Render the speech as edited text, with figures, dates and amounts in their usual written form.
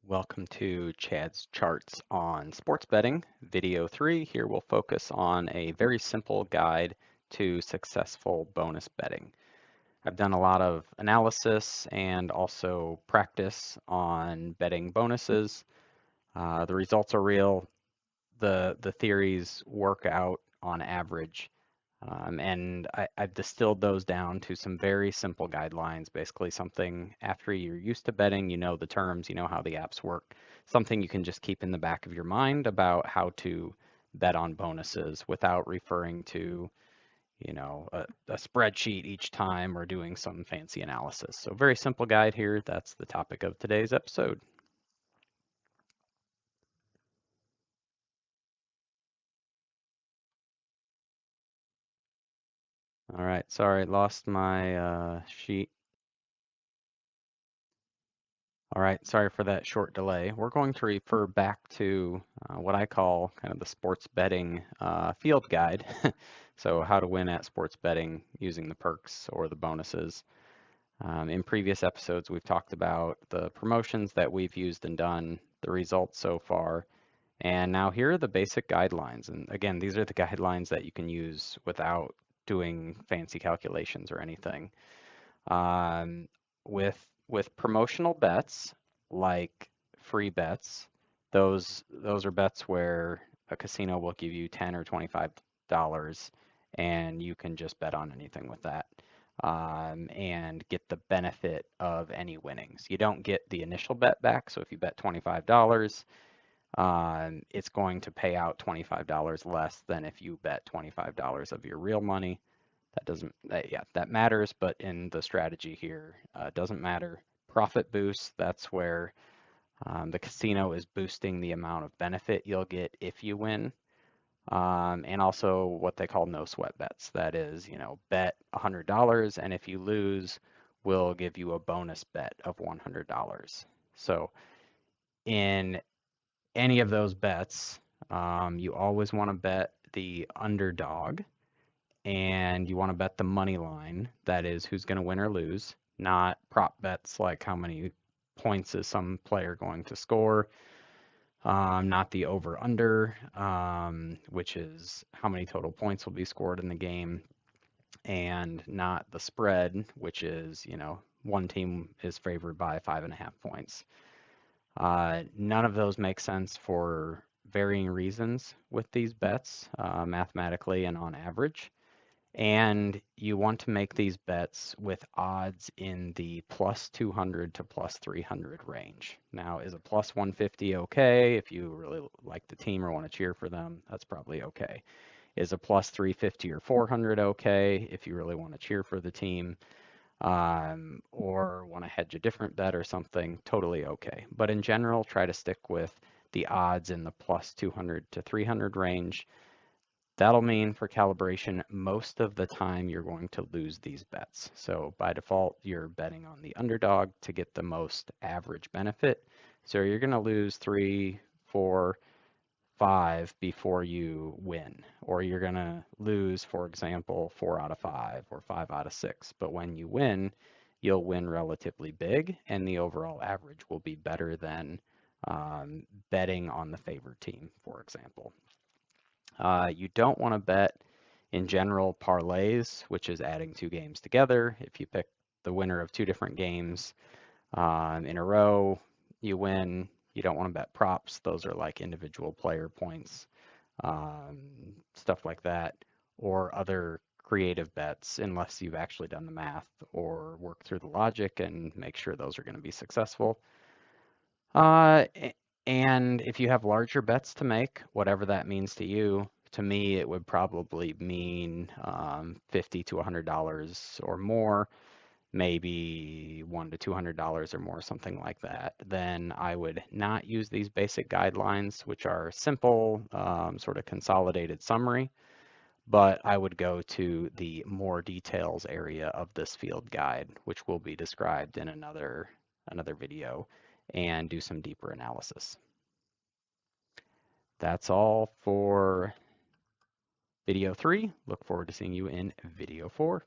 Welcome to Chad's Charts on Sports Betting, Video 3. Here we'll focus on a very simple guide to successful bonus betting. I've done a lot of analysis and also practice on betting bonuses. The results are real. The theories work out on average. And I've distilled those down to some very simple guidelines, basically something after you're used to betting, you know the terms, you know how the apps work, something you can just keep in the back of your mind about how to bet on bonuses without referring to, a spreadsheet each time or doing some fancy analysis. So very simple guide here. That's the topic of today's episode. All right, sorry, lost my sheet. All right, sorry for that short delay. We're going to refer back to what I call kind of the sports betting field guide. So how to win at sports betting using the perks or the bonuses. In previous episodes, we've talked about the promotions that we've used and done, the results so far. And now here are the basic guidelines. And again, these are the guidelines that you can use without doing fancy calculations or anything. Um, with promotional bets like free bets, those are bets where a casino will give you 10 or $25 and you can just bet on anything with that and get the benefit of any winnings. You don't get the initial bet back, so if you bet $25, it's going to pay out $25 less than if you bet $25 of your real money. That doesn't, yeah, that matters, but in the strategy here, doesn't matter. Profit boost, that's where the casino is boosting the amount of benefit you'll get if you win. And also what they call no sweat bets. That is, bet $100, and if you lose, we'll give you a bonus bet of $100. So in any of those bets, you always want to bet the underdog and you want to bet the money line, that is who's going to win or lose, not prop bets like how many points is some player going to score, not the over under, which is how many total points will be scored in the game, and not the spread, which is, one team is favored by 5.5 points. None of those make sense for varying reasons with these bets, mathematically and on average. And you want to make these bets with odds in the plus 200 to plus 300 range. Now, is a plus 150 okay? If you really like the team or want to cheer for them, that's probably okay. Is a plus 350 or 400 okay? If you really want to cheer for the team or want to hedge a different bet or something, totally okay. But in general, try to stick with the odds in the plus 200 to 300 range. That'll mean for calibration, most of the time you're going to lose these bets. So by default, you're betting on the underdog to get the most average benefit. So you're going to lose 3, 4, 5 before you win, or you're going to lose, for example, 4 out of 5 or 5 out of 6. But when you win, you'll win relatively big, and the overall average will be better than betting on the favored team, for example. You don't want to bet in general parlays, which is adding two games together. If you pick the winner of two different games in a row, you win. You don't want to bet props. Those are like individual player points, stuff like that, or other creative bets unless you've actually done the math or worked through the logic and make sure those are going to be successful. Uh, and if you have larger bets to make, whatever that means to you, to me, it would probably mean $50 to $100 or more, maybe $100 to $200 or more, something like that. Then I would not use these basic guidelines, which are simple, sort of consolidated summary, but I would go to the more details area of this field guide, which will be described in another video, and do some deeper analysis. That's all for video 3. Look forward to seeing you in video 4.